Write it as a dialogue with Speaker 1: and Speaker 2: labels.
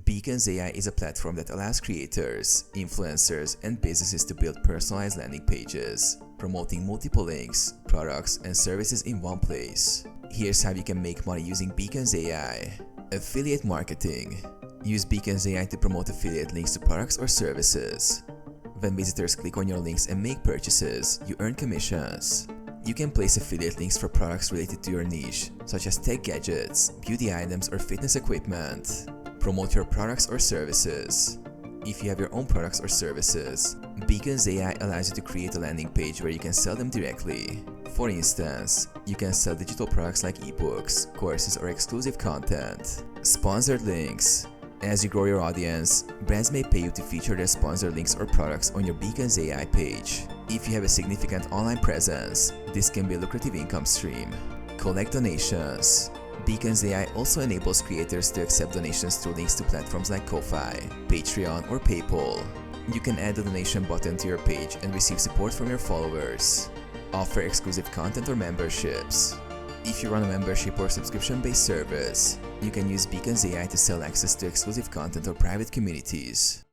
Speaker 1: Beacons.ai is a platform that allows creators, influencers, and businesses to build personalized landing pages, promoting multiple links, products, and services in one place. Here's how you can make money using Beacons.ai. Affiliate marketing. Use Beacons.ai to promote affiliate links to products or services. When visitors click on your links and make purchases, you earn commissions. You can place affiliate links for products related to your niche, such as tech gadgets, beauty items, or fitness equipment. Promote your products or services. If you have your own products or services, Beacons.ai allows you to create a landing page where you can sell them directly. For instance, you can sell digital products like ebooks, courses, or exclusive content. Sponsored links. As you grow your audience, brands may pay you to feature their sponsored links or products on your Beacons.ai page. If you have a significant online presence, this can be a lucrative income stream. Collect donations. Beacons.ai also enables creators to accept donations through links to platforms like Ko-Fi, Patreon, or PayPal. You can add a donation button to your page and receive support from your followers. Offer exclusive content or memberships. If you run a membership or subscription-based service, you can use Beacons.ai to sell access to exclusive content or private communities.